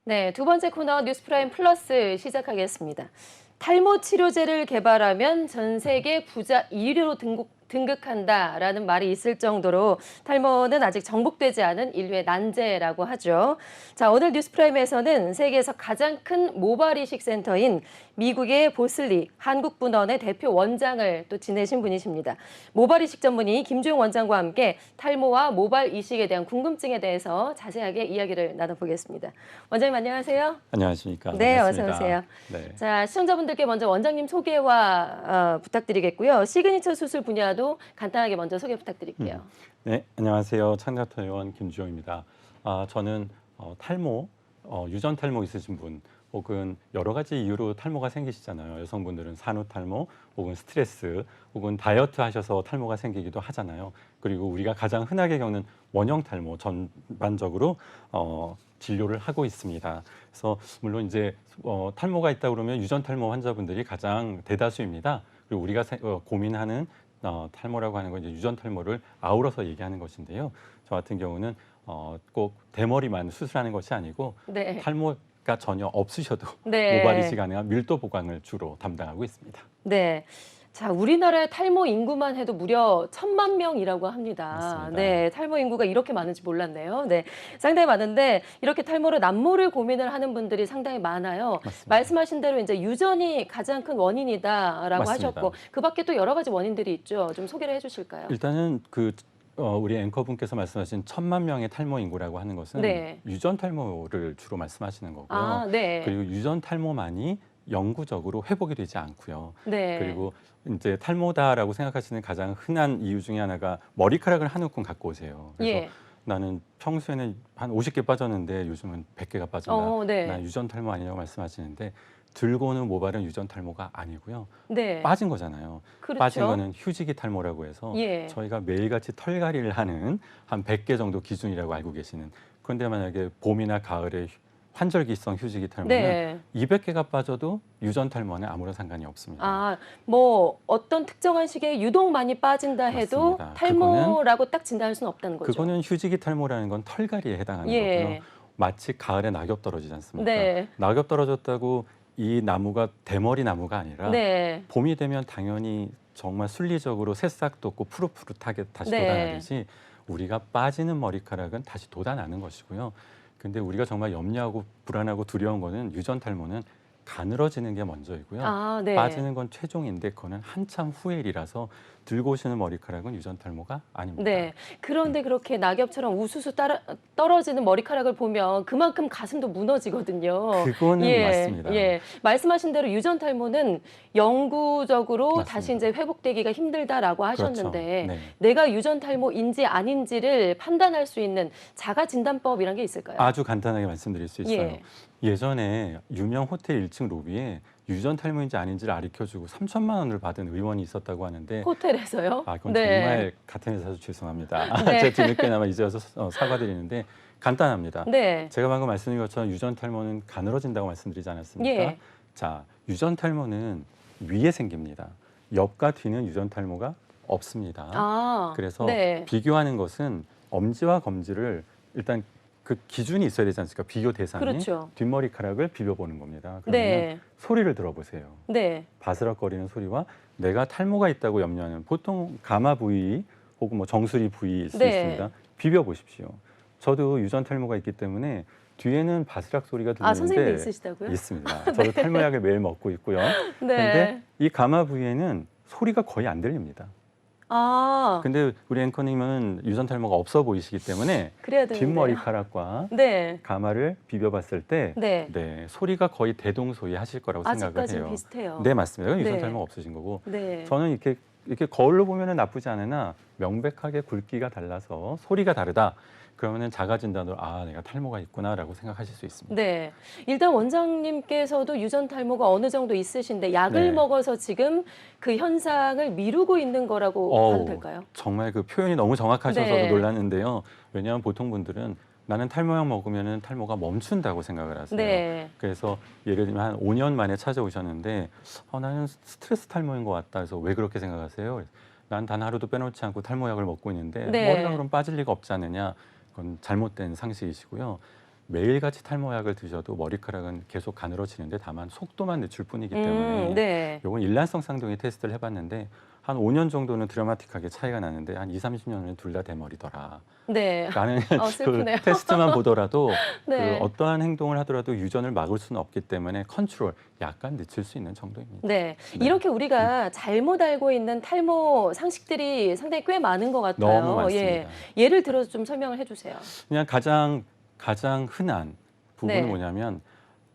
네, 두 번째 코너 뉴스프라임 플러스 시작하겠습니다. 탈모 치료제를 개발하면 전 세계 부자 1위로 등극한다라는 말이 있을 정도로 탈모는 아직 정복되지 않은 인류의 난제라고 하죠. 자, 오늘 뉴스프라임에서는 세계에서 가장 큰 모발 이식 센터인 미국의 보슬리 한국분원의 대표 원장을 또 지내신 분이십니다. 모발 이식 전문의 김주영 원장과 함께 탈모와 모발 이식에 대한 궁금증에 대해서 자세하게 이야기를 나눠보겠습니다. 원장님 안녕하세요. 안녕하십니까. 네, 반갑습니다. 어서 오세요. 네. 자, 시청자분들께 먼저 원장님 소개와 부탁드리겠고요. 시그니처 수술 분야도 간단하게 먼저 소개 부탁드릴게요. 네, 안녕하세요. 창작터 의원 김주영입니다. 저는 탈모, 유전 탈모 있으신 분, 혹은 여러 가지 이유로 탈모가 생기시잖아요. 여성분들은 산후 탈모, 혹은 스트레스, 혹은 다이어트 하셔서 탈모가 생기기도 하잖아요. 그리고 우리가 가장 흔하게 겪는 원형 탈모 전반적으로 진료를 하고 있습니다. 그래서 물론 이제 탈모가 있다 그러면 유전 탈모 환자분들이 가장 대다수입니다. 그리고 우리가 고민하는 탈모라고 하는 건 이제 유전 탈모를 아우러서 얘기하는 것인데요. 저 같은 경우는 꼭 대머리만 수술하는 것이 아니고 네. 탈모가 전혀 없으셔도 네. 모발 이식 가능한 밀도 보강을 주로 담당하고 있습니다. 네. 자, 우리나라의 탈모 인구만 해도 무려 1,000만 명이라고 합니다. 맞습니다. 네, 탈모 인구가 이렇게 많은지 몰랐네요. 네, 상당히 많은데 이렇게 탈모로 남모를 고민을 하는 분들이 상당히 많아요. 맞습니다. 말씀하신 대로 이제 유전이 가장 큰 원인이다라고 맞습니다. 하셨고 그 밖에 또 여러 가지 원인들이 있죠. 좀 소개를 해주실까요? 일단은 우리 앵커분께서 말씀하신 1,000만 명의 탈모 인구라고 하는 것은 네. 유전 탈모를 주로 말씀하시는 거고요. 아, 네. 그리고 유전 탈모만이 영구적으로 회복이 되지 않고요. 네. 그리고 이제 탈모다라고 생각하시는 가장 흔한 이유 중에 하나가 머리카락을 한 움큼 갖고 오세요. 그래서 예. 나는 평소에는 한 50개 빠졌는데 요즘은 100개가 빠진다. 네. 난 유전 탈모 아니냐고 말씀하시는데 들고 오는 모발은 유전 탈모가 아니고요. 네. 빠진 거잖아요. 그렇죠. 빠진 거는 휴지기 탈모라고 해서 예. 저희가 매일같이 털갈이를 하는 한 100개 정도 기준이라고 알고 계시는. 그런데 만약에 봄이나 가을에 환절기성 휴지기 탈모는 네. 200개가 빠져도 유전 탈모는 아무런 상관이 없습니다. 아, 뭐 어떤 특정한 시기에 유독 많이 빠진다 해도 맞습니다. 탈모라고 딱 진단할 수는 없다는 거죠. 그거는 휴지기 탈모라는 건 털갈이에 해당하는 예. 거고요. 마치 가을에 낙엽 떨어지지 않습니까? 네. 낙엽 떨어졌다고 이 나무가 대머리 나무가 아니라 네. 봄이 되면 당연히 정말 순리적으로 새싹 돋고 푸릇푸릇하게 다시 네. 돋아나듯이 우리가 빠지는 머리카락은 다시 돋아나는 것이고요. 근데 우리가 정말 염려하고 불안하고 두려운 거는 유전 탈모는 가늘어지는 게 먼저이고요. 아, 네. 빠지는 건 최종인데 그거는 한참 후의 일이라서 들고 오시는 머리카락은 유전 탈모가 아닙니다. 네. 그런데 그렇게 낙엽처럼 우수수 떨어지는 머리카락을 보면 그만큼 가슴도 무너지거든요. 그거는 맞습니다. 예. 말씀하신 대로 유전 탈모는 영구적으로 맞습니다. 다시 이제 회복되기가 힘들다라고 하셨는데 그렇죠. 네. 내가 유전 탈모인지 아닌지를 판단할 수 있는 자가 진단법이란 게 있을까요? 아주 간단하게 말씀드릴 수 있어요. 예. 예전에 유명 호텔 1층 로비에 유전 탈모인지 아닌지를 가르쳐주고 3천만 원을 받은 의원이 있었다고 하는데 호텔에서요? 그건 네. 정말 같은 회사에서 죄송합니다. 네. 제가 뒤늦게나마 이제 와서 사과드리는데 간단합니다. 네. 제가 방금 말씀드린 것처럼 유전 탈모는 가늘어진다고 말씀드리지 않았습니까? 예. 자, 유전 탈모는 위에 생깁니다. 옆과 뒤는 유전 탈모가 없습니다. 아, 그래서 네. 비교하는 것은 엄지와 검지를 일단 그 기준이 있어야 되지 않습니까? 비교 대상이 그렇죠. 뒷머리카락을 비벼보는 겁니다. 그러면 네. 소리를 들어보세요. 네. 바스락거리는 소리와 내가 탈모가 있다고 염려하는 보통 가마 부위 혹은 뭐 정수리 부위일 수 네. 있습니다. 비벼보십시오. 저도 유전 탈모가 있기 때문에 뒤에는 바스락 소리가 아, 선생님도 들리는데 있으시다고요? 있습니다. 저도 탈모약을 매일 먹고 있고요. 그런데 네. 이 가마 부위에는 소리가 거의 안 들립니다. 아, 근데 우리 앵커님은 유전 탈모가 없어 보이시기 때문에 그래야 되는데. 뒷머리카락과 네. 가마를 비벼봤을 때 네. 소리가 거의 대동소이하실 거라고 생각을 아직까지는 해요. 비슷해요. 네, 맞습니다. 그건 유전 네. 탈모가 없으신 거고 네. 저는 이렇게 거울로 보면은 나쁘지 않으나 명백하게 굵기가 달라서 소리가 다르다. 그러면은 자가 진단으로 내가 탈모가 있구나라고 생각하실 수 있습니다. 네. 일단 원장님께서도 유전 탈모가 어느 정도 있으신데 약을 네. 먹어서 지금 그 현상을 미루고 있는 거라고 봐도 될까요? 정말 그 표현이 너무 정확하셔서 네. 놀랐는데요. 왜냐하면 보통 분들은 나는 탈모약 먹으면은 탈모가 멈춘다고 생각을 하세요. 네. 그래서 예를 들면 한 5년 만에 찾아오셨는데 나는 스트레스 탈모인 것 같다. 그래서 왜 그렇게 생각하세요? 난 단 하루도 빼놓지 않고 탈모약을 먹고 있는데 네. 머리가 그럼 빠질 리가 없지 않느냐? 그건 잘못된 상식이시고요. 매일같이 탈모약을 드셔도 머리카락은 계속 가늘어지는데 다만 속도만 늦출 뿐이기 때문에 네. 요건 일란성 쌍둥이 테스트를 해봤는데 한 5년 정도는 드라마틱하게 차이가 나는데 한 2, 30년은 둘 다 대머리더라. 네. 라는 그 슬프네요. 테스트만 보더라도 네. 그 어떠한 행동을 하더라도 유전을 막을 수는 없기 때문에 컨트롤 약간 늦출 수 있는 정도입니다. 네. 네. 이렇게 우리가 잘못 알고 있는 탈모 상식들이 상당히 꽤 많은 것 같아요. 너무 많습니다. 예. 예를 들어서 좀 설명을 해주세요. 그냥 가장 흔한 부분은 네. 뭐냐면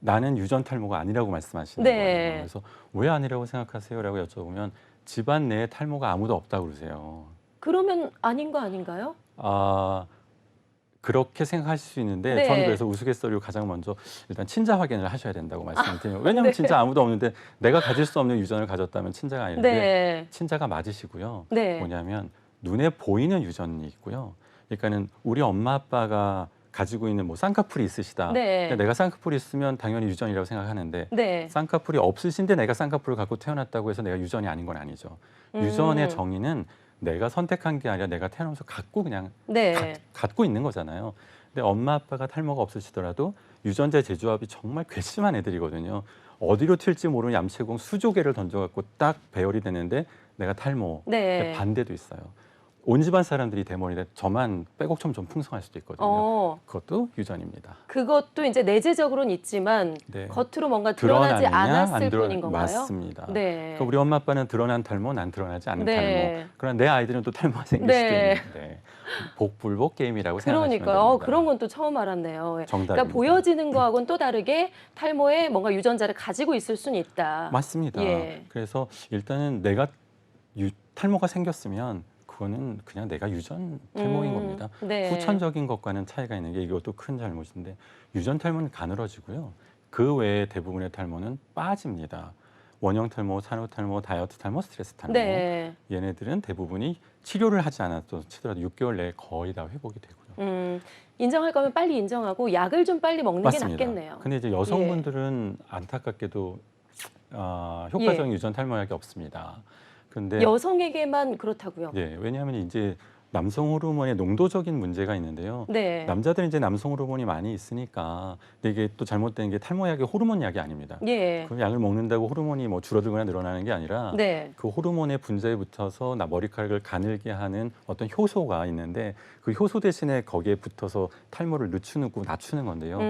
나는 유전 탈모가 아니라고 말씀하시는 네. 거예요. 그래서 왜 아니라고 생각하세요?라고 여쭤보면 집안 내에 탈모가 아무도 없다고 그러세요. 그러면 아닌 거 아닌가요? 아, 그렇게 생각하실 수 있는데 네. 저는 그래서 우스갯소리로 가장 먼저 일단 친자 확인을 하셔야 된다고 말씀드려요. 왜냐하면 네. 진짜 아무도 없는데 내가 가질 수 없는 유전을 가졌다면 친자가 아닌데 네. 친자가 맞으시고요. 네. 뭐냐면 눈에 보이는 유전이 있고요. 그러니까는 우리 엄마 아빠가 가지고 있는 뭐 쌍꺼풀이 있으시다. 네. 그러니까 내가 쌍꺼풀이 있으면 당연히 유전이라고 생각하는데 네. 쌍꺼풀이 없으신데 내가 쌍꺼풀을 갖고 태어났다고 해서 내가 유전이 아닌 건 아니죠. 유전의 정의는 내가 선택한 게 아니라 내가 태어나면서 갖고 그냥 네. 갖고 있는 거잖아요. 근데 엄마 아빠가 탈모가 없으시더라도 유전자 재조합이 정말 괘씸한 애들이거든요. 어디로 튈지 모르는 얌체공 수조개를 던져갖고 딱 배열이 되는데 내가 탈모. 네. 반대도 있어요. 온 집안 사람들이 대머리인데 저만 빼곡처럼 좀 풍성할 수도 있거든요. 그것도 유전입니다. 그것도 이제 내재적으로는 있지만 네. 겉으로 뭔가 드러나지 드러나느냐, 않았을 안 뿐인 건가요? 맞습니다. 네. 그러니까 우리 엄마 아빠는 드러난 탈모, 난 드러나지 않은 네. 탈모. 그러나 내 아이들은 또 탈모가 생길 네. 수도 있는데 복불복 게임이라고 생각하시면 그러니까요. 됩니다. 그런 건 또 처음 알았네요. 예. 정답입니다. 그러니까 보여지는 거하고는 또 다르게 탈모에 뭔가 유전자를 가지고 있을 수는 있다. 맞습니다. 예. 그래서 일단은 내가 탈모가 생겼으면 그거는 그냥 내가 유전 탈모인 겁니다. 네. 후천적인 것과는 차이가 있는 게 이것도 큰 잘못인데 유전 탈모는 가늘어지고요. 그 외에 대부분의 탈모는 빠집니다. 원형 탈모, 산후 탈모, 다이어트 탈모, 스트레스 탈모. 네. 얘네들은 대부분이 치료를 하지 않아도 치더라도 6개월 내에 거의 다 회복이 되고요. 인정할 거면 빨리 인정하고 약을 좀 빨리 먹는 맞습니다. 게 낫겠네요. 근데 이제 여성분들은 안타깝게도 효과적인 유전 탈모약이 없습니다. 근데 여성에게만 그렇다고요. 예, 왜냐하면 이제 남성 호르몬의 농도적인 문제가 있는데요. 네. 남자들은 이제 남성 호르몬이 많이 있으니까 근데 이게 또 잘못된 게 탈모약이 호르몬 약이 아닙니다. 예. 그 약을 먹는다고 호르몬이 뭐 줄어들거나 늘어나는 게 아니라 네. 그 호르몬의 분자에 붙어서 머리카락을 가늘게 하는 어떤 효소가 있는데 그 효소 대신에 거기에 붙어서 탈모를 늦추고 낮추는 건데요.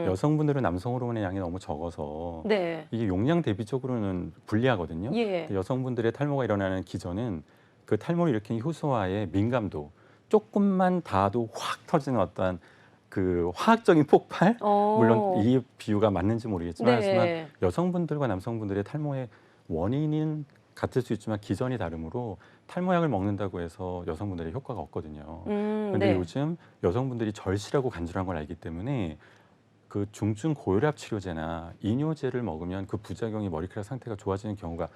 여성분들은 남성 호르몬의 양이 너무 적어서 네. 이게 용량 대비적으로는 불리하거든요. 예. 여성분들의 탈모가 일어나는 기전은 그 탈모를 일으키는 효소와의 민감도 조금만 닿아도 확 터지는 어떠한 그 화학적인 폭발 물론 이 비유가 맞는지 모르겠지만 네. 하지만 여성분들과 남성분들의 탈모의 원인은 같을 수 있지만 기전이 다르므로 탈모약을 먹는다고 해서 여성분들의 효과가 없거든요. 그런데 네. 요즘 여성분들이 절실하고 간절한 걸 알기 때문에 그 중증 고혈압 치료제나 이뇨제를 먹으면 그 부작용이 머리카락 상태가 좋아지는 경우가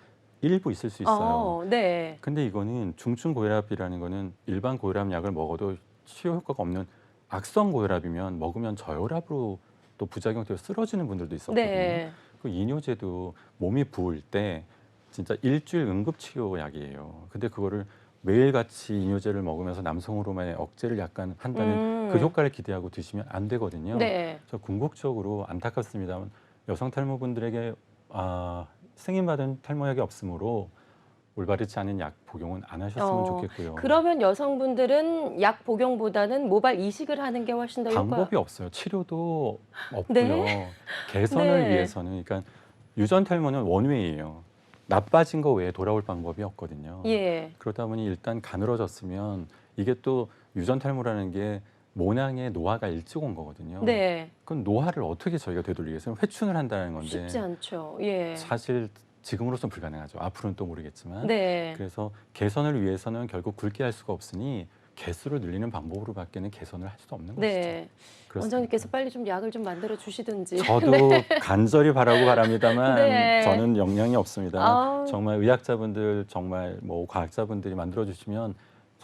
일부 있을 수 있어요. 네. 근데 이거는 중증 고혈압이라는 거는 일반 고혈압 약을 먹어도 치료 효과가 없는 악성 고혈압이면 먹으면 저혈압으로 또 부작용 때문에 쓰러지는 분들도 있었거든요. 네. 그 이뇨제도 몸이 부을 때 진짜 일주일 응급치료약이에요. 근데 그거를 매일같이 이뇨제를 먹으면서 남성 호르몬의 억제를 약간 한다는 그 효과를 기대하고 드시면 안 되거든요. 네. 그래서 궁극적으로 안타깝습니다만 여성 탈모분들에게 승인받은 탈모약이 없으므로 올바르지 않은 약 복용은 안 하셨으면 좋겠고요. 그러면 여성분들은 약 복용보다는 모발 이식을 하는 게 훨씬 더 방법이 없어요. 치료도 없고요. 네. 개선을 네. 위해서는 그러니까 유전 탈모는 원웨이예요. 나빠진 거 외에 돌아올 방법이 없거든요. 예. 그러다 보니 일단 가늘어졌으면 이게 또 유전 탈모라는 게 모낭의 노화가 일찍 온 거거든요. 네. 그럼 노화를 어떻게 저희가 되돌리겠어요? 회춘을 한다는 건데 쉽지 않죠. 예. 사실 지금으로서는 불가능하죠. 앞으로는 또 모르겠지만. 네. 그래서 개선을 위해서는 결국 굵게 할 수가 없으니 개수를 늘리는 방법으로밖에는 개선을 할 수도 없는 네. 것이죠. 원장님께서 빨리 좀 약을 좀 만들어 주시든지. 저도 간절히 바라고 바랍니다만 네. 저는 역량이 없습니다. 아우. 정말 의학자분들 정말 뭐 과학자분들이 만들어 주시면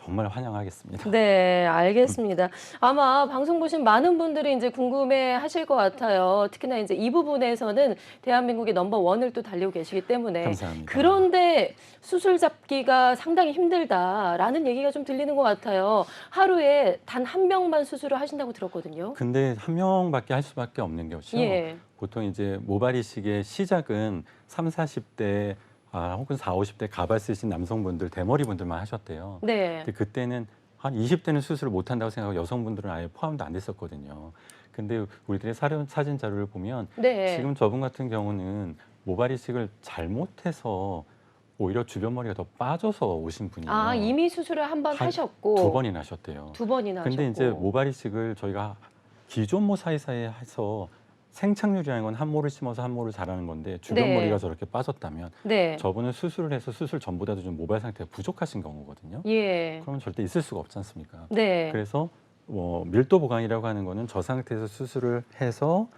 정말 환영하겠습니다. 네, 알겠습니다. 아마 방송 보신 많은 분들이 이제 궁금해 하실 것 같아요. 특히나 이제 이 부분에서는 대한민국의 넘버원을 또 달리고 계시기 때문에. 감사합니다. 그런데 수술 잡기가 상당히 힘들다라는 얘기가 좀 들리는 것 같아요. 하루에 단 한 명만 수술을 하신다고 들었거든요. 근데 한 명밖에 할 수밖에 없는 것이요. 예. 보통 이제 모발 이식의 시작은 3, 40대 혹은 4, 50대 가발 쓰신 남성분들, 대머리 분들만 하셨대요. 네. 근데 그때는 한 20대는 수술을 못 한다고 생각하고 여성분들은 아예 포함도 안 됐었거든요. 근데 우리들의 사진 자료를 보면 네. 지금 저분 같은 경우는 모발 이식을 잘못해서 오히려 주변 머리가 더 빠져서 오신 분이에요. 아, 이미 수술을 한 번 하셨고. 2번이나 하셨대요. 2번이나 근데 하셨고. 이제 모발 이식을 저희가 기존모 사이사이에 해서 생착률이라는 건 한 모를 심어서 한 모를 자라는 건데 주변 네. 머리가 저렇게 빠졌다면 네. 저분은 수술을 해서 수술 전보다도 좀 모발 상태가 부족하신 경우거든요. 예. 그러면 절대 있을 수가 없지 않습니까? 네. 그래서 밀도 보강이라고 하는 거는 저 상태에서 수술을 해서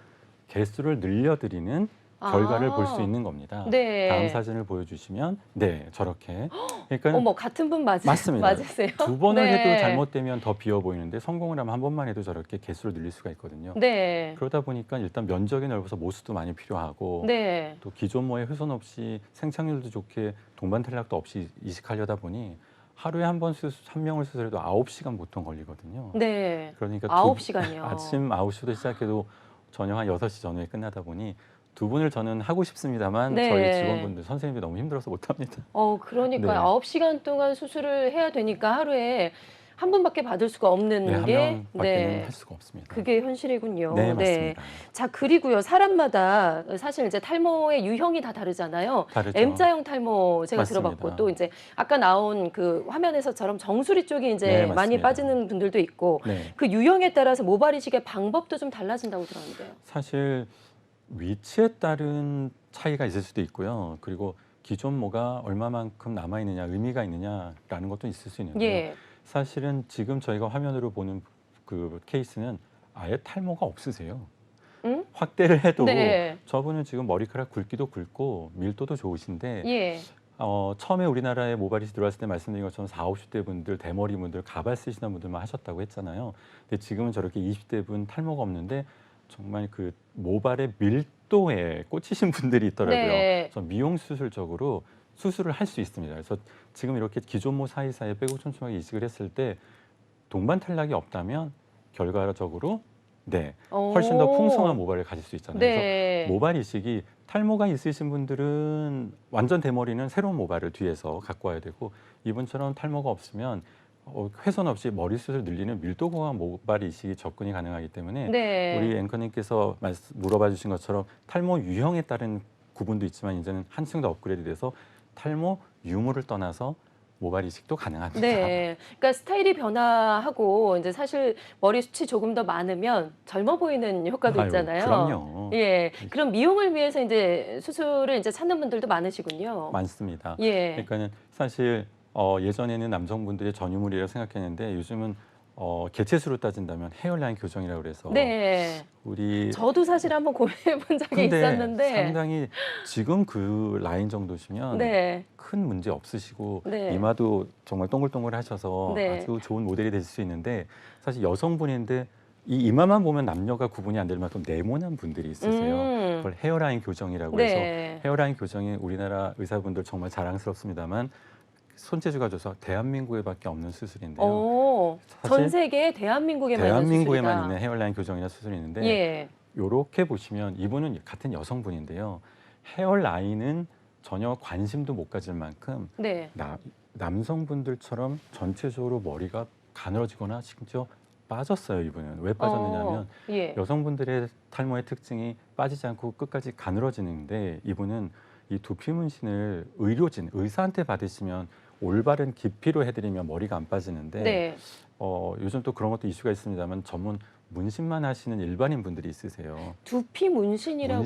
개수를 늘려드리는 결과를 볼 수 있는 겁니다. 네. 다음 사진을 보여주시면 네 저렇게 그러니까 어머, 같은 분 맞습니다. 맞으세요? 두 번을 네. 해도 잘못되면 더 비어 보이는데 성공을 하면 한 번만 해도 저렇게 개수를 늘릴 수가 있거든요. 네. 그러다 보니까 일단 면적이 넓어서 모수도 많이 필요하고 네. 또 기존모에 훼손 없이 생착률도 좋게 동반 탈락도 없이 이식하려다 보니 하루에 한 명을 수술해도 9시간 보통 걸리거든요. 네. 그러니까 9시간이요. 아침 9시부터 시작해도 저녁 한 6시 전후에 끝나다 보니 두 분을 저는 하고 싶습니다만 네. 저희 직원분들, 선생님이 너무 힘들어서 못합니다. 그러니까 네. 9시간 동안 수술을 해야 되니까 하루에 한 분밖에 받을 수가 없는 네, 한 게 명밖에는 할 수가 없습니다. 그게 현실이군요. 네, 맞습니다. 자, 그리고요. 사람마다 사실 이제 탈모의 유형이 다 다르잖아요. 다르죠. M자형 탈모 제가 맞습니다. 들어봤고 또 이제 아까 나온 그 화면에서처럼 정수리 쪽이 이제 네, 많이 맞습니다. 빠지는 분들도 있고 네. 그 유형에 따라서 모발 이식의 방법도 좀 달라진다고 들었는데요. 사실 위치에 따른 차이가 있을 수도 있고요. 그리고 기존 모가 얼마만큼 남아 있느냐, 의미가 있느냐라는 것도 있을 수 있는데요. 예. 사실은 지금 저희가 화면으로 보는 그 케이스는 아예 탈모가 없으세요. 응? 확대를 해도 네. 저분은 지금 머리카락 굵기도 굵고 밀도도 좋으신데 예. 처음에 우리나라에 모발이 들어왔을 때 말씀드린 것처럼 40, 50대 분들, 대머리 분들, 가발 쓰시는 분들만 하셨다고 했잖아요. 근데 지금은 저렇게 20대 분 탈모가 없는데 정말 그 모발의 밀도에 꽂히신 분들이 있더라고요. 네. 그래서 미용 수술적으로 수술을 할 수 있습니다. 그래서 지금 이렇게 기존모 사이사이에 빼고 촘촘하게 이식을 했을 때 동반 탈락이 없다면 결과적으로 네 훨씬 더 풍성한 모발을 가질 수 있잖아요. 네. 그래서 모발 이식이 탈모가 있으신 분들은 완전 대머리는 새로운 모발을 뒤에서 갖고 와야 되고 이분처럼 탈모가 없으면 훼손 없이 머리 숱을 늘리는 밀도 고한 모발 이식이 접근이 가능하기 때문에 네. 우리 앵커님께서 물어봐 주신 것처럼 탈모 유형에 따른 구분도 있지만 이제는 한층 더 업그레이드돼서 탈모 유무를 떠나서 모발 이식도 가능합니다. 네. 그러니까 스타일이 변화하고 이제 사실 머리 숱이 조금 더 많으면 젊어 보이는 효과도 아유, 있잖아요. 그럼요. 예. 그럼 미용을 위해서 이제 수술을 이제 찾는 분들도 많으시군요. 많습니다. 예. 그러니까는 사실 예전에는 남성분들의 전유물이라고 생각했는데 요즘은 개체수로 따진다면 헤어라인 교정이라고 그래서 네. 우리 저도 사실 한번 고민해 본 적이 근데 있었는데. 상당히 지금 그 라인 정도시면 네. 큰 문제 없으시고 네. 이마도 정말 동글동글하셔서 네. 아주 좋은 모델이 되실 수 있는데 사실 여성분인데 이 이마만 보면 남녀가 구분이 안 될 만큼 네모난 분들이 있으세요. 그걸 헤어라인 교정이라고 해서 네. 헤어라인 교정이 우리나라 의사분들 정말 자랑스럽습니다만 손재주가 줘서 대한민국에밖에 없는 수술인데요. 전 세계 대한민국에만 있는 대한민국에만 수술이다. 있는 헤어라인 교정이나 수술이 있는데 예. 이렇게 보시면 이분은 같은 여성분인데요. 헤어라인은 전혀 관심도 못 가질 만큼 네. 남성분들처럼 전체적으로 머리가 가늘어지거나 심지어 빠졌어요. 이분은 왜 빠졌느냐면 예. 여성분들의 탈모의 특징이 빠지지 않고 끝까지 가늘어지는데 이분은 이 두피 문신을 의사한테 받으시면 올바른 깊이로 해드리면 머리가 안 빠지는데 네. 요즘 또 그런 것도 이슈가 있습니다만 전문 문신만 하시는 일반인 분들이 있으세요. 두피 문신이라고.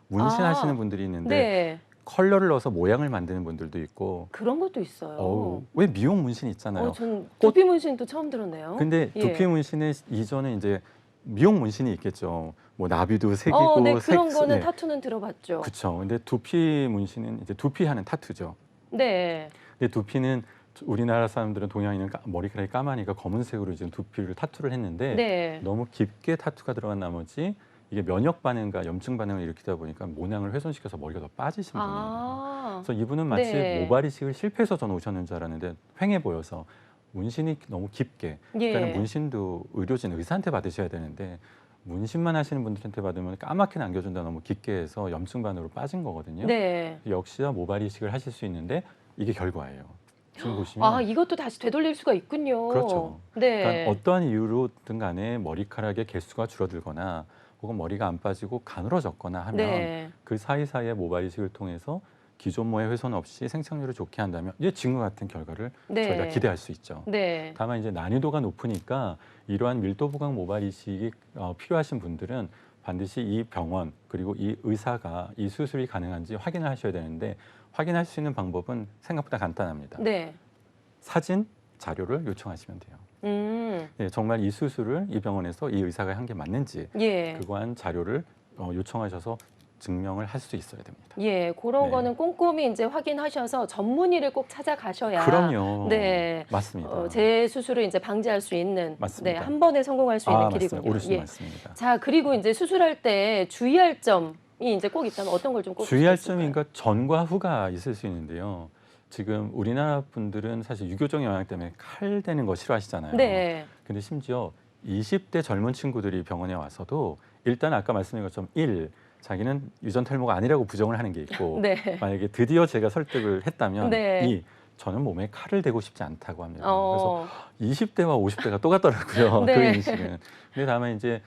문신하시는 분들이 있는데 네. 컬러를 넣어서 모양을 만드는 분들도 있고 그런 것도 있어요. 왜 미용 문신 있잖아요. 전 두피 문신도 처음 들었네요. 근데 예. 두피 문신의 이전에 이제 미용 문신이 있겠죠. 뭐 나비도 색이고 네, 그런 거는 네. 타투는 들어봤죠. 그렇죠. 근데 두피 문신은 이제 두피하는 타투죠. 네. 근데 두피는 우리나라 사람들은 동양인은 머리카락이 까마니까 검은색으로 지금 두피를 타투를 했는데 네. 너무 깊게 타투가 들어간 나머지 이게 면역 반응과 염증 반응을 일으키다 보니까 모낭을 훼손시켜서 머리가 더 빠지신 분이에요. 아. 그래서 이분은 마치 네. 모발 이식을 실패해서 전 오셨는 줄 알았는데 휑해 보여서 문신이 너무 깊게. 그러니까 예. 문신도 의료진 의사한테 받으셔야 되는데 문신만 하시는 분들한테 받으면 까맣게 남겨준다 너무 깊게 해서 염증 반응으로 빠진 거거든요. 네. 역시나 모발 이식을 하실 수 있는데 이게 결과예요. 지금 보시면 아, 이것도 다시 되돌릴 수가 있군요. 그렇죠. 네. 그러니까 어떠한 이유로든 간에 머리카락의 개수가 줄어들거나 혹은 머리가 안 빠지고 가늘어졌거나 하면 네. 그 사이사이에 모발 이식을 통해서 기존 모의 훼손 없이 생착률을 좋게 한다면 이제 지금과 같은 결과를 네. 저희가 기대할 수 있죠. 네. 다만 이제 난이도가 높으니까 이러한 밀도 부각 모발 이식이 필요하신 분들은 반드시 이 병원 그리고 이 의사가 이 수술이 가능한지 확인을 하셔야 되는데 확인할 수 있는 방법은 생각보다 간단합니다. 네. 사진, 자료를 요청하시면 돼요. 네, 정말 이 수술을 이 병원에서 이 의사가 한 게 맞는지 예. 그거한 자료를 요청하셔서 증명을 할 수 있어야 됩니다. 예, 그런 네. 거는 꼼꼼히 이제 확인하셔서 전문의를 꼭 찾아가셔야 그럼요. 네. 맞습니다. 재수술을 이제 방지할 수 있는 맞습니다. 네, 한 번에 성공할 수 있는 길이군요. 맞습니다. 오르신 예. 말씀입니다. 자, 그리고 이제 수술할 때 주의할 점이 이제 꼭 있다면 어떤 걸 좀 꼭 주의할 점인가 전과 후가 있을 수 있는데요. 지금 우리나라 분들은 사실 유교적 영향 때문에 칼 대는 거 싫어하시잖아요. 네. 근데 심지어 20대 젊은 친구들이 병원에 와서도 일단 아까 말씀드린 것처럼 자기는 유전 탈모가 아니라고 부정을 하는 게 있고 네. 만약에 드디어 제가 설득을 했다면 네. 저는 몸에 칼을 대고 싶지 않다고 합니다. 어. 그래서 20대와 50대가 똑같더라고요. 네. 그 인식은. 근데 다만 이제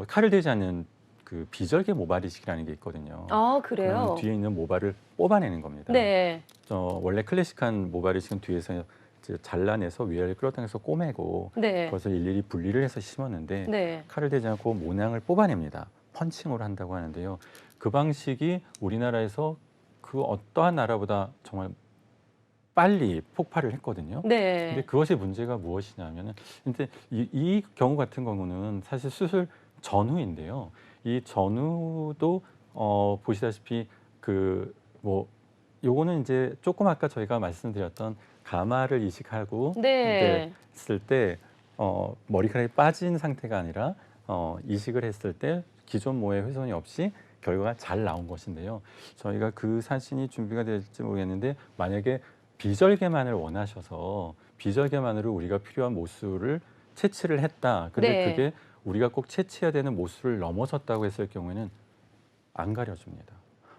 칼을 대지 않는 그 비절개 모발 이식이라는 게 있거든요. 아, 그러면 그래요? 뒤에 있는 모발을 뽑아내는 겁니다. 네. 원래 클래식한 모발 이식은 뒤에서 이제 잘라내서 위아래 끌어당겨서 꼬매고 네. 그것을 일일이 분리를 해서 심었는데 네. 칼을 대지 않고 모낭을 뽑아냅니다. 펀칭으로 한다고 하는데요. 그 방식이 우리나라에서 그 어떠한 나라보다 정말 빨리 폭발을 했거든요. 네. 근데 그것이 문제가 무엇이냐면은 근데 이 경우 같은 경우는 사실 수술 전후인데요. 이 전후도 보시다시피 요거는 이제 조금 아까 저희가 말씀드렸던 가마를 이식하고 네. 했을 때 머리카락이 빠진 상태가 아니라 이식을 했을 때 기존 모의 훼손이 없이 결과가 잘 나온 것인데요. 저희가 그 사진이 준비가 될지 모르겠는데 만약에 비절개만을 원하셔서 비절개만으로 우리가 필요한 모수를 채취를 했다. 근데 네. 그게 우리가 꼭 채취해야 되는 모수를 넘어섰다고 했을 경우에는 안 가려줍니다.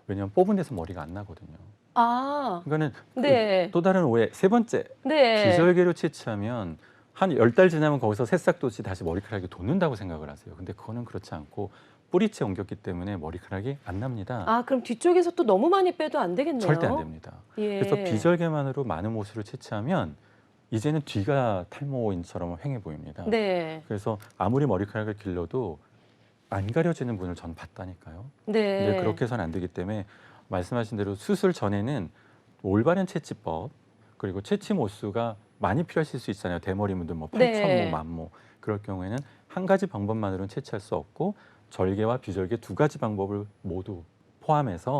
왜냐하면 뽑은 데서 머리가 안 나거든요. 아. 그러니까는 네. 또 다른 오해. 세 번째, 네. 비절개로 채취하면 한 10달 지나면 거기서 새싹돋이 다시 머리카락이 돋는다고 생각을 하세요. 근데 그거는 그렇지 않고 뿌리채 옮겼기 때문에 머리카락이 안 납니다. 아, 그럼 뒤쪽에서 또 너무 많이 빼도 안 되겠네요. 절대 안 됩니다. 예. 그래서 비절개만으로 많은 모수를 채취하면 이제는 뒤가 탈모인처럼 휑해 보입니다. 네. 그래서 아무리 머리카락을 길러도 안 가려지는 분을 전 봤다니까요. 네. 근데 그렇게 해서는 안 되기 때문에 말씀하신 대로 수술 전에는 올바른 채취법 그리고 채취 모수가 많이 필요하실 수 있잖아요. 대머리분들 뭐 8,000모, 네. 10,000모 그럴 경우에는 한 가지 방법만으로는 채취할 수 없고 절개와 비절개 두 가지 방법을 모두 포함해서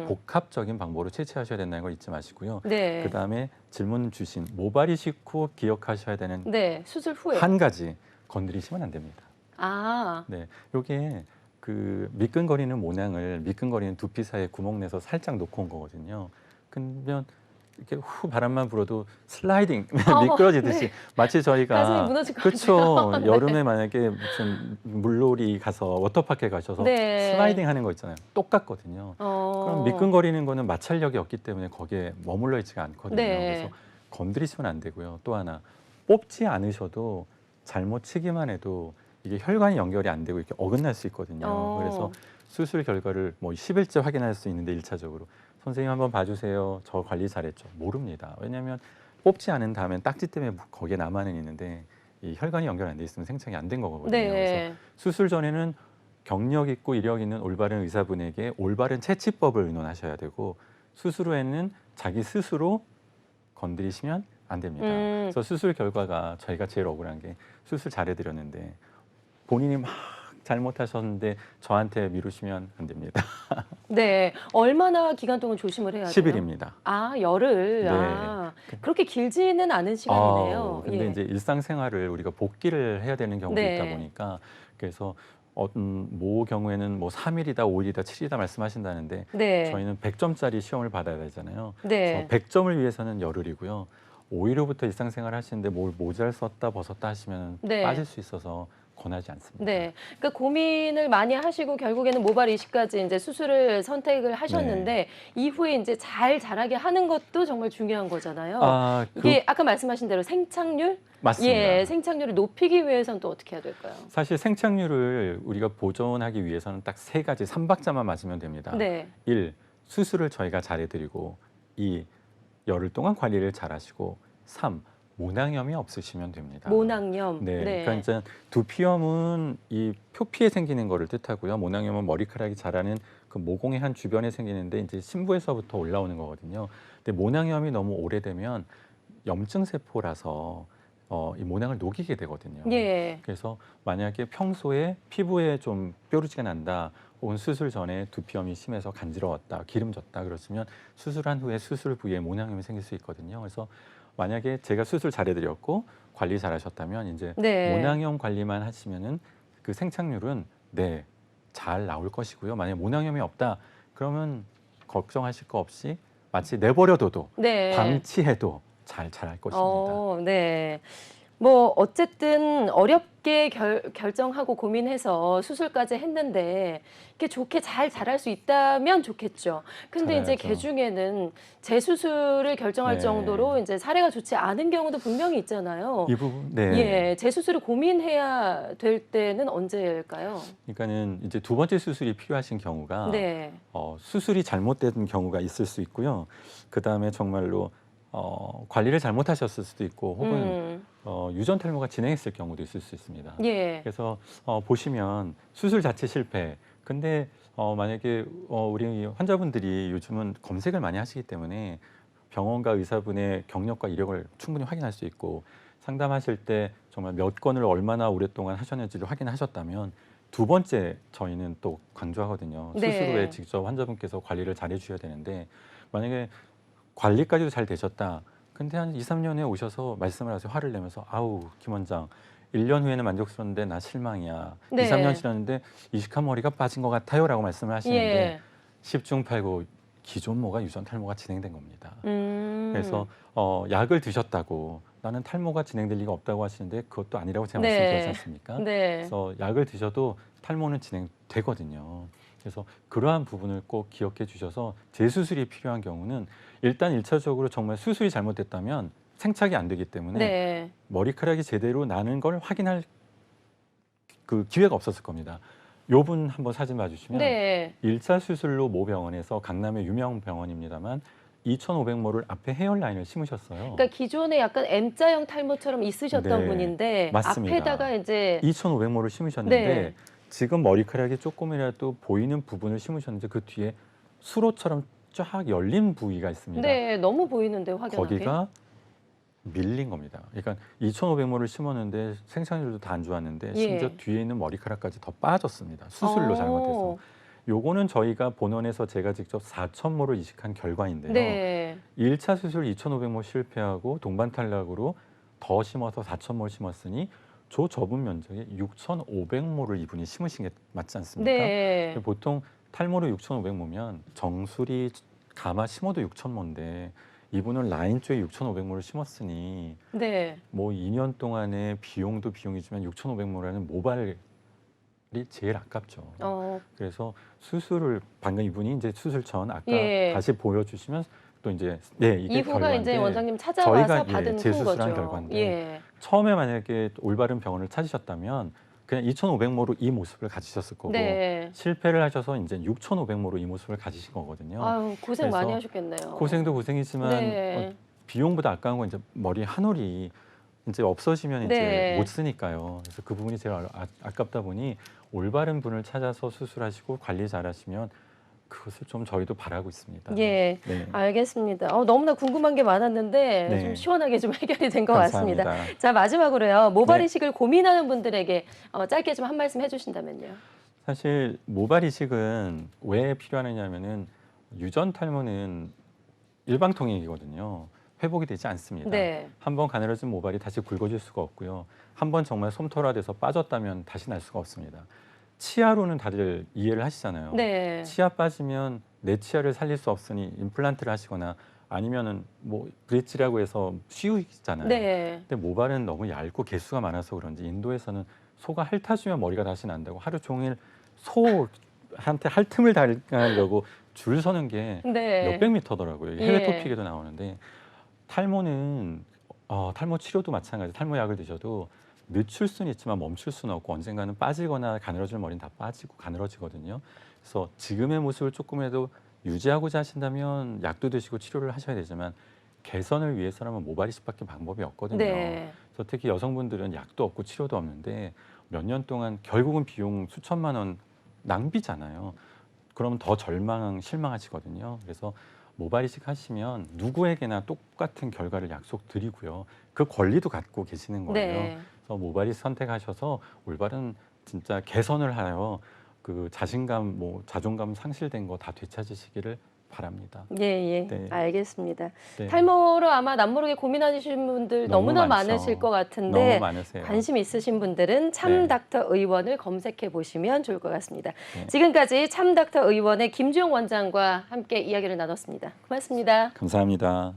복합적인 방법으로 채취하셔야 된다는 걸 잊지 마시고요. 네. 그다음에 질문 주신 모발 이식 후 기억하셔야 되는 네. 수술 후에. 한 가지 건드리시면 안 됩니다. 아. 네, 요게 그 미끈거리는 모낭을 미끈거리는 두피 사이에 구멍 내서 살짝 놓고 온 거거든요. 그러면 이렇게 후 바람만 불어도 슬라이딩 미끄러지듯이 네. 마치 가슴이 저희가 무너질 것 그렇죠. 같아요. 여름에 만약에 무슨 물놀이 가서 워터파크에 가셔서 네. 슬라이딩 하는 거 있잖아요. 똑같거든요. 그럼 미끈거리는 거는 마찰력이 없기 때문에 거기에 머물러 있지가 않거든요. 네. 그래서 건드리시면 안 되고요. 또 하나 뽑지 않으셔도 잘못 치기만 해도 이게 혈관이 연결이 안 되고 이렇게 어긋날 수 있거든요. 그래서 수술 결과를 뭐 10일째 확인할 수 있는데 1차적으로 선생님 한번 봐주세요. 저 관리 잘했죠. 모릅니다. 왜냐하면 뽑지 않은 다음엔 딱지 때문에 거기에 남아는 있는데 이 혈관이 연결 안 돼 있으면 생착이 안 된 거거든요. 그래서 네. 수술 전에는 경력 있고 이력 있는 올바른 의사분에게 올바른 채취법을 의논하셔야 되고 수술 후에는 자기 스스로 건드리시면 안 됩니다. 그래서 수술 결과가 저희가 제일 억울한 게 수술 잘해드렸는데 본인이 막 잘못하셨는데 저한테 미루시면 안 됩니다. 네. 얼마나 기간 동안 조심을 해야 돼요? 10일입니다. 아, 열흘. 네. 아, 그렇게 길지는 않은 시간이네요. 근데 예. 이제 일상생활을 우리가 복귀를 해야 되는 경우도 네. 있다 보니까 그래서 모 경우에는 뭐 3일이다, 5일이다, 7일이다 말씀하신다는데 네. 저희는 100점짜리 시험을 받아야 되잖아요. 네. 그래서 100점을 위해서는 열흘이고요. 5일 후부터 일상생활 하시는데 뭘 모자를 썼다 벗었다 하시면 네. 빠질 수 있어서 권하지 않습니다. 네. 그러니까 고민을 많이 하시고 결국에는 모발 이식까지 이제 수술을 선택을 하셨는데 이후에 이제 잘 자라게 하는 것도 정말 중요한 거잖아요. 이게 아까 말씀하신 대로 생착률? 맞습니다. 예, 생착률을 높이기 위해서는 또 어떻게 해야 될까요? 사실 생착률을 우리가 보존하기 위해서는 딱 세 가지 3박자만 맞으면 됩니다. 네. 1. 수술을 저희가 잘해드리고 2. 열흘 동안 관리를 잘하시고 3. 모낭염이 없으시면 됩니다. 모낭염. 네, 네. 그러니까 이제 두피염은 이 표피에 생기는 거를 뜻하고요. 모낭염은 머리카락이 자라는 그 모공의 한 주변에 생기는데 이제 심부에서부터 올라오는 거거든요. 근데 모낭염이 너무 오래되면 염증 세포라서 이 모낭을 녹이게 되거든요. 예. 그래서 만약에 평소에 피부에 좀 뾰루지가 난다, 혹은 수술 전에 두피염이 심해서 간지러웠다, 기름졌다 그러시면 수술한 후에 수술 부위에 모낭염이 생길 수 있거든요. 그래서 만약에 제가 수술 잘해드렸고 관리 잘하셨다면 이제 네. 모낭염 관리만 하시면은 그 생착률은 잘 나올 것이고요. 만약에 모낭염이 없다 그러면 걱정하실 거 없이 마치 내버려둬도 네. 방치해도 잘 자랄 것입니다. 네. 뭐 어쨌든 어렵게 결정하고 고민해서 수술까지 했는데 이게 좋게 잘 자랄 수 있다면 좋겠죠. 근데 이제 자라야죠. 개 중에는 재수술을 결정할 네. 정도로 이제 사례가 좋지 않은 경우도 분명히 있잖아요. 이 부분, 네. 예, 재수술을 고민해야 될 때는 언제일까요? 그러니까는 이제 두 번째 수술이 필요하신 경우가 네. 수술이 잘못된 경우가 있을 수 있고요. 그 다음에 정말로 관리를 잘못하셨을 수도 있고, 혹은 유전 탈모가 진행했을 경우도 있을 수 있습니다. 예. 그래서 보시면 수술 자체 실패. 근데 만약에 우리 환자분들이 요즘은 검색을 많이 하시기 때문에 병원과 의사분의 경력과 이력을 충분히 확인할 수 있고, 상담하실 때 정말 몇 건을 얼마나 오랫동안 하셨는지를 확인하셨다면 두 번째 저희는 또 강조하거든요. 네. 수술 후에 직접 환자분께서 관리를 잘 해주셔야 되는데, 만약에 관리까지도 잘 되셨다. 근데 한 2, 3년에 오셔서 말씀을 하세요. 화를 내면서 아우 김 원장 1년 후에는 만족스러운데 나 실망이야. 네. 2, 3년 지났는데 이식한 머리가 빠진 것 같아요 라고 말씀을 하시는데 예. 10중 8구 기존모가 유전 탈모가 진행된 겁니다. 그래서 음. 약을 드셨다고 나는 탈모가 진행될 리가 없다고 하시는데 그것도 아니라고 제가 네. 말씀드렸지 않습니까? 네. 그래서 약을 드셔도 탈모는 진행되거든요. 그래서 그러한 부분을 꼭 기억해 주셔서 재수술이 필요한 경우는 일단 1차적으로 정말 수술이 잘못됐다면 생착이 안 되기 때문에 네. 머리카락이 제대로 나는 걸 확인할 그 기회가 없었을 겁니다. 요 분 한번 사진 봐주시면 네. 1차 수술로 모 병원에서 강남의 유명 병원입니다만 2,500모를 앞에 헤어라인을 심으셨어요. 그러니까 기존에 약간 M자형 탈모처럼 있으셨던 네, 분인데 맞습니다. 앞에다가 이제 2,500모를 심으셨는데 네. 지금 머리카락이 조금이라도 보이는 부분을 심으셨는데 그 뒤에 수로처럼 쫙 열린 부위가 있습니다. 네, 너무 보이는데 확연하게. 거기가 밀린 겁니다. 그러니까 2,500모를 심었는데 생착률도 다 안 좋았는데 심지어 예. 뒤에 있는 머리카락까지 더 빠졌습니다. 수술로 잘못해서. 요거는 저희가 본원에서 제가 직접 4,000모를 이식한 결과인데요. 네. 1차 수술 2,500모 실패하고 동반 탈락으로 더 심어서 4,000모를 심었으니 저 좁은 면적에 6,500모를 이분이 심으신 게 맞지 않습니까? 네. 보통 탈모로 6,500모면 정수리 가마 심어도 6,000모인데 이분은 라인 쪽에 6,500모를 심었으니 네. 뭐 2년 동안의 비용도 비용이지만 6,500모라는 모발이 제일 아깝죠. 그래서 수술을 방금 이분이 이제 수술 전 아까 예. 다시 보여주시면 또 이제 네 이게 이후가 결과인데 이제 원장님 찾아와서 저희가 받은 재수술한 후인 거죠. 결과인데 예. 처음에 만약에 올바른 병원을 찾으셨다면 그냥 2,500모로 이 모습을 가지셨을 거고 네. 실패를 하셔서 이제 6,500모로 이 모습을 가지신 거거든요. 아유, 고생 그래서 많이 하셨겠네요. 고생도 고생이지만 네. 비용보다 아까운 건 이제 머리 한 올이 이제 없어지면 이제 네. 못 쓰니까요. 그래서 그 부분이 제일 아깝다 보니 올바른 분을 찾아서 수술하시고 관리 잘하시면 그것을 좀 저희도 바라고 있습니다. 예, 네. 알겠습니다. 너무나 궁금한 게 많았는데 네. 좀 시원하게 좀 해결이 된 것 감사합니다. 같습니다. 자, 마지막으로요. 모발 네. 이식을 고민하는 분들에게 짧게 좀 한 말씀 해주신다면요. 사실 모발 이식은 왜 필요하느냐면은 유전 탈모는 일방통행이거든요. 회복이 되지 않습니다. 네. 한번 가늘어진 모발이 다시 굵어질 수가 없고요. 한번 정말 솜털화돼서 빠졌다면 다시 날 수가 없습니다. 치아로는 다들 이해를 하시잖아요. 네. 치아 빠지면 내 치아를 살릴 수 없으니 임플란트를 하시거나 아니면은 뭐 브릿지라고 해서 씌우잖아요. 네. 근데 모발은 너무 얇고 개수가 많아서 그런지 인도에서는 소가 핥아주면 머리가 다시 난다고 하루 종일 소한테 핥음을 당하려고 줄 서는 게 네. 몇백 미터더라고요. 해외 예. 토픽에도 나오는데 탈모는 탈모 치료도 마찬가지. 탈모 약을 드셔도 늦출 수는 있지만 멈출 수는 없고 언젠가는 빠지거나 가늘어질 머리는 다 빠지고 가늘어지거든요. 그래서 지금의 모습을 조금이라도 유지하고자 하신다면 약도 드시고 치료를 하셔야 되지만 개선을 위해서라면 모발 이식밖에 방법이 없거든요. 네. 그래서 특히 여성분들은 약도 없고 치료도 없는데 몇 년 동안 결국은 비용 수천만 원 낭비잖아요. 그러면 더 실망하시거든요. 그래서 모발 이식 하시면 누구에게나 똑같은 결과를 약속드리고요. 그 권리도 갖고 계시는 거예요. 네. 그래서 모발 이식 선택하셔서 올바른 진짜 개선을 하여 그 자신감, 자존감 상실된 거 다 되찾으시기를 바랍니다. 예. 네. 알겠습니다. 네. 탈모로 아마 남모르게 고민하시는 분들 너무나 많죠. 많으실 것 너무 같은데 많으세요. 관심 있으신 분들은 참 네. 닥터 의원을 검색해 보시면 좋을 것 같습니다. 네. 지금까지 참 닥터 의원의 김주영 원장과 함께 이야기를 나눴습니다. 고맙습니다. 감사합니다.